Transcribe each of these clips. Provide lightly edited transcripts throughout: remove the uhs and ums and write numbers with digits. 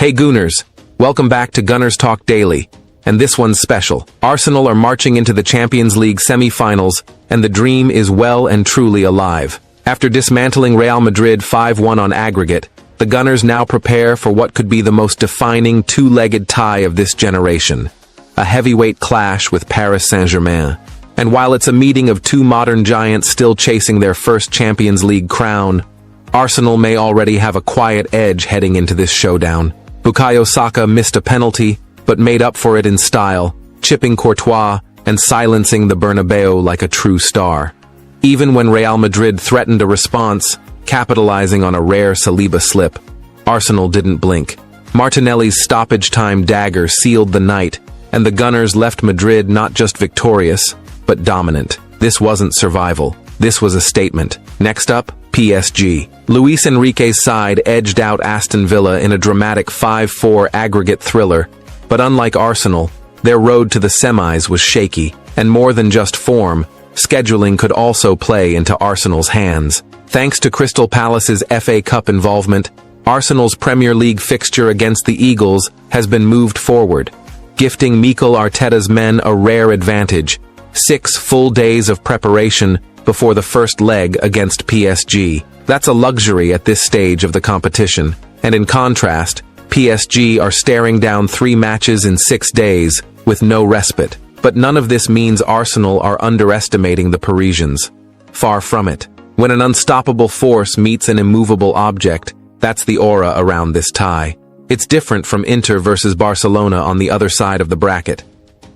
Hey Gooners, welcome back to Gunners Talk Daily. And this one's special. Arsenal are marching into the Champions League semi-finals, and the dream is well and truly alive. After dismantling Real Madrid 5-1 on aggregate, the Gunners now prepare for what could be the most defining two-legged tie of this generation. A heavyweight clash with Paris Saint-Germain. And while it's a meeting of two modern giants still chasing their first Champions League crown, Arsenal may already have a quiet edge heading into this showdown. Bukayo Saka missed a penalty, but made up for it in style, chipping Courtois and silencing the Bernabéu like a true star. Even when Real Madrid threatened a response, capitalizing on a rare Saliba slip, Arsenal didn't blink. Martinelli's stoppage-time dagger sealed the night, and the Gunners left Madrid not just victorious, but dominant. This wasn't survival. This was a statement. Next up, PSG. Luis Enrique's side edged out Aston Villa in a dramatic 5-4 aggregate thriller, but unlike Arsenal, their road to the semis was shaky, and more than just form, scheduling could also play into Arsenal's hands. Thanks to Crystal Palace's FA Cup involvement, Arsenal's Premier League fixture against the Eagles has been moved forward, gifting Mikel Arteta's men a rare advantage: 6 full days of preparation before the first leg against PSG. That's a luxury at this stage of the competition, and in contrast, PSG are staring down 3 matches in 6 days, with no respite. But none of this means Arsenal are underestimating the Parisians. Far from it. When an unstoppable force meets an immovable object, that's the aura around this tie. It's different from Inter versus Barcelona on the other side of the bracket.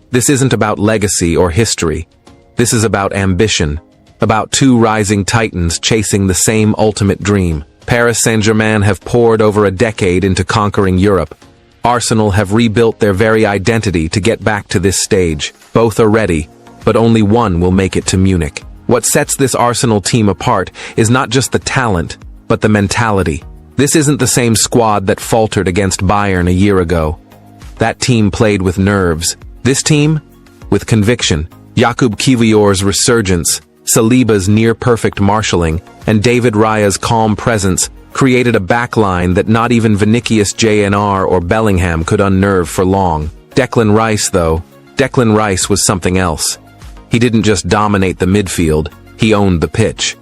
This isn't about legacy or history. This is about ambition. About 2 rising titans chasing the same ultimate dream. Paris Saint-Germain have poured over a decade into conquering Europe. Arsenal have rebuilt their very identity to get back to this stage. Both are ready, but only one will make it to Munich. What sets this Arsenal team apart is not just the talent, but the mentality. This isn't the same squad that faltered against Bayern a year ago. That team played with nerves. This team, with conviction. Jakub Kiwior's resurgence, Saliba's near-perfect marshalling, and David Raya's calm presence created a backline that not even Vinicius Jr. or Bellingham could unnerve for long. Declan Rice was something else. He didn't just dominate the midfield, he owned the pitch.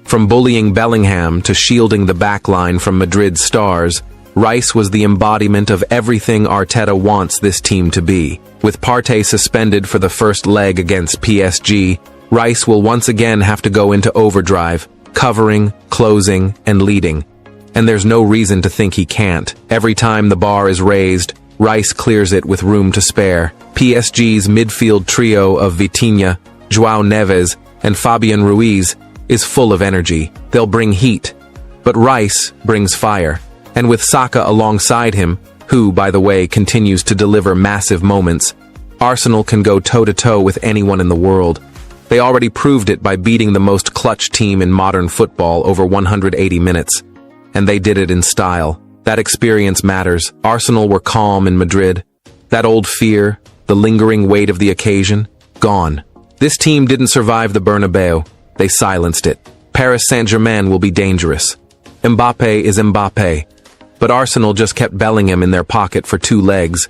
From bullying Bellingham to shielding the backline from Madrid's stars, Rice was the embodiment of everything Arteta wants this team to be. With Partey suspended for the first leg against PSG, Rice will once again have to go into overdrive, covering, closing, and leading. And there's no reason to think he can't. Every time the bar is raised, Rice clears it with room to spare. PSG's midfield trio of Vitinha, João Neves, and Fabian Ruiz is full of energy. They'll bring heat. But Rice brings fire. And with Saka alongside him, who, by the way, continues to deliver massive moments, Arsenal can go toe-to-toe with anyone in the world. They already proved it by beating the most clutch team in modern football over 180 minutes. And they did it in style. That experience matters. Arsenal were calm in Madrid. That old fear, the lingering weight of the occasion, gone. This team didn't survive the Bernabéu. They silenced it. Paris Saint-Germain will be dangerous. Mbappé is Mbappé. But Arsenal just kept Bellingham in their pocket for 2 legs.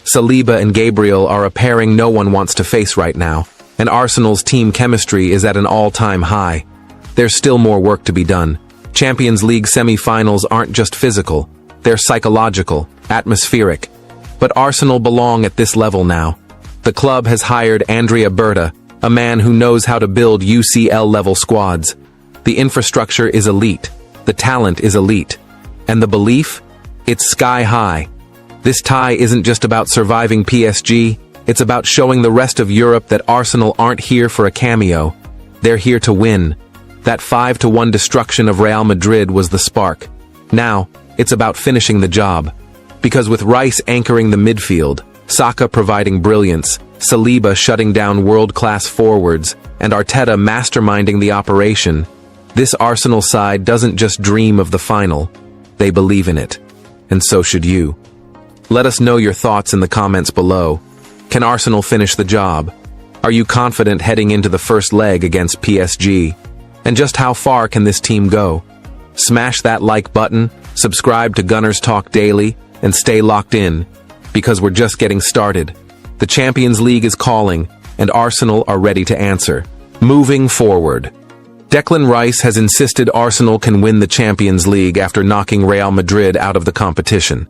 Saliba and Gabriel are a pairing no one wants to face right now. And Arsenal's team chemistry is at an all-time high. There's still more work to be done. Champions League semi-finals aren't just physical. They're psychological, atmospheric. But Arsenal belong at this level now. The club has hired Andrea Berta, a man who knows how to build UCL-level squads. The infrastructure is elite. The talent is elite. And the belief? It's sky high. This tie isn't just about surviving PSG. It's about showing the rest of Europe that Arsenal aren't here for a cameo. They're here to win. That 5-1 destruction of Real Madrid was the spark. Now, it's about finishing the job. Because with Rice anchoring the midfield, Saka providing brilliance, Saliba shutting down world-class forwards, and Arteta masterminding the operation, this Arsenal side doesn't just dream of the final. They believe in it. And so should you. Let us know your thoughts in the comments below. Can Arsenal finish the job? Are you confident heading into the first leg against PSG? And just how far can this team go? Smash that like button, subscribe to Gunners Talk Daily, and stay locked in, because we're just getting started. The Champions League is calling, and Arsenal are ready to answer. Moving forward. Declan Rice has insisted Arsenal can win the Champions League after knocking Real Madrid out of the competition.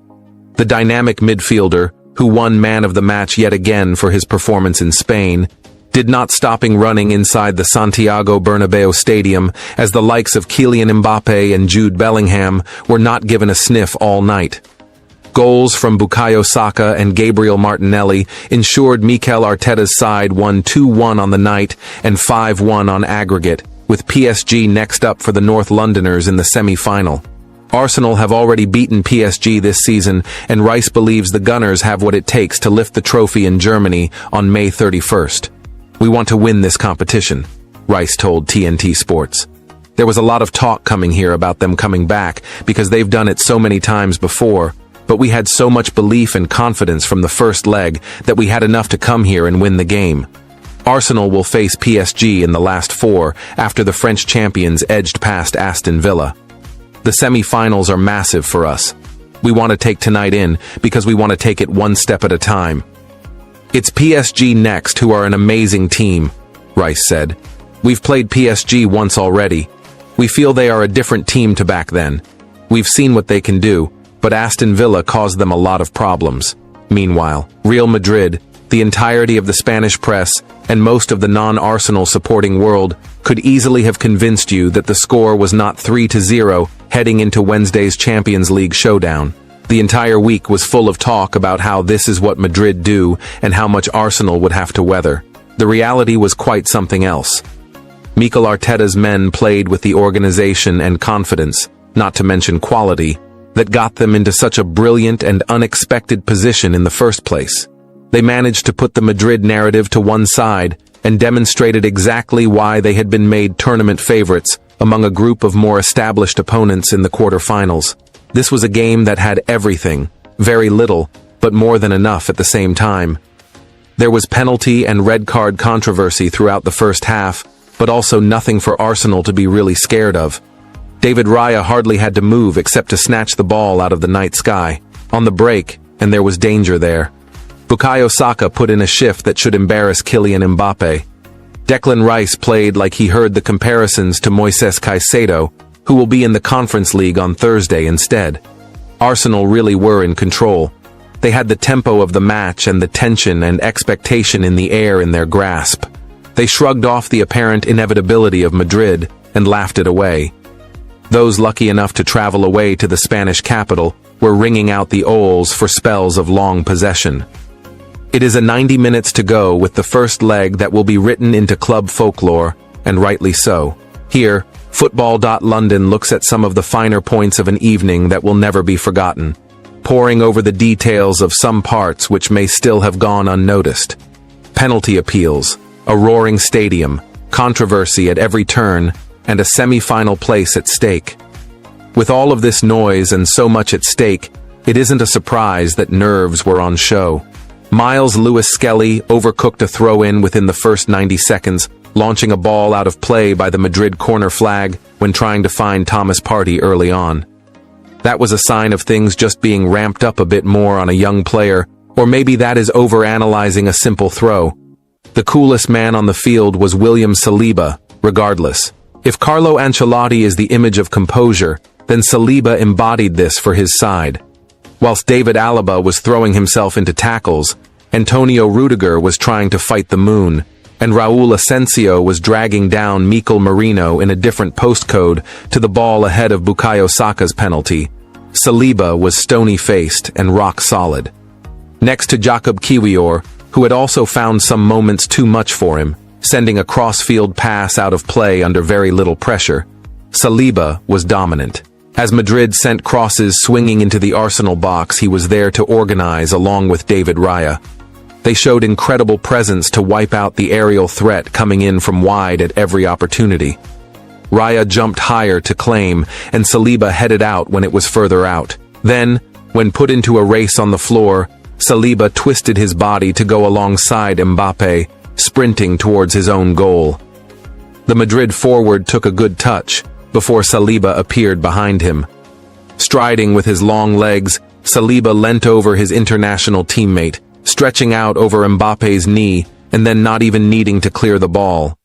The dynamic midfielder, who won man of the match yet again for his performance in Spain, did not stopping running inside the Santiago Bernabéu stadium as the likes of Kylian Mbappé and Jude Bellingham were not given a sniff all night. Goals from Bukayo Saka and Gabriel Martinelli ensured Mikel Arteta's side won 2-1 on the night and 5-1 on aggregate, with PSG next up for the North Londoners in the semi-final. Arsenal have already beaten PSG this season, and Rice believes the Gunners have what it takes to lift the trophy in Germany on May 31st. "We want to win this competition," Rice told TNT Sports. There was a lot of talk coming here about them coming back because they've done it so many times before, but we had so much belief and confidence from the first leg that we had enough to come here and win the game. Arsenal will face PSG in the last four after the French champions edged past Aston Villa. The semi-finals are massive for us. We want to take tonight in because we want to take it one step at a time. "It's PSG next, who are an amazing team," Rice said. "We've played PSG once already. We feel they are a different team to back then. We've seen what they can do, but Aston Villa caused them a lot of problems." Meanwhile, Real Madrid, the entirety of the Spanish press, and most of the non-Arsenal supporting world could easily have convinced you that the score was not 3-0 heading into Wednesday's Champions League showdown. The entire week was full of talk about how this is what Madrid do and how much Arsenal would have to weather. The reality was quite something else. Mikel Arteta's men played with the organization and confidence, not to mention quality, that got them into such a brilliant and unexpected position in the first place. They managed to put the Madrid narrative to one side and demonstrated exactly why they had been made tournament favorites among a group of more established opponents in the quarterfinals. This was a game that had everything, very little, but more than enough at the same time. There was penalty and red card controversy throughout the first half, but also nothing for Arsenal to be really scared of. David Raya hardly had to move except to snatch the ball out of the night sky, on the break, and there was danger there. Bukayo Saka put in a shift that should embarrass Kylian Mbappé. Declan Rice played like he heard the comparisons to Moises Caicedo, who will be in the Conference League on Thursday instead. Arsenal really were in control. They had the tempo of the match and the tension and expectation in the air in their grasp. They shrugged off the apparent inevitability of Madrid and laughed it away. Those lucky enough to travel away to the Spanish capital were ringing out the Ols for spells of long possession. It is a 90 minutes to go with the first leg that will be written into club folklore, and rightly so. Here, Football.London looks at some of the finer points of an evening that will never be forgotten, poring over the details of some parts which may still have gone unnoticed. Penalty appeals, a roaring stadium, controversy at every turn, and a semi-final place at stake. With all of this noise and so much at stake, it isn't a surprise that nerves were on show. Miles Lewis-Skelly overcooked a throw-in within the first 90 seconds, launching a ball out of play by the Madrid corner flag when trying to find Thomas Partey early on. That was a sign of things just being ramped up a bit more on a young player, or maybe that is overanalyzing a simple throw. The coolest man on the field was William Saliba, regardless. If Carlo Ancelotti is the image of composure, then Saliba embodied this for his side. Whilst David Alaba was throwing himself into tackles, Antonio Rudiger was trying to fight the moon, and Raul Asensio was dragging down Mikel Merino in a different postcode to the ball ahead of Bukayo Saka's penalty. Saliba was stony-faced and rock-solid. Next to Jakub Kiwior, who had also found some moments too much for him, sending a cross-field pass out of play under very little pressure, Saliba was dominant. As Madrid sent crosses swinging into the Arsenal box, he was there to organize along with David Raya. They showed incredible presence to wipe out the aerial threat coming in from wide at every opportunity. Raya jumped higher to claim, and Saliba headed out when it was further out. Then, when put into a race on the floor, Saliba twisted his body to go alongside Mbappé, sprinting towards his own goal. The Madrid forward took a good touch before Saliba appeared behind him. Striding with his long legs, Saliba leant over his international teammate, stretching out over Mbappe's knee, and then not even needing to clear the ball.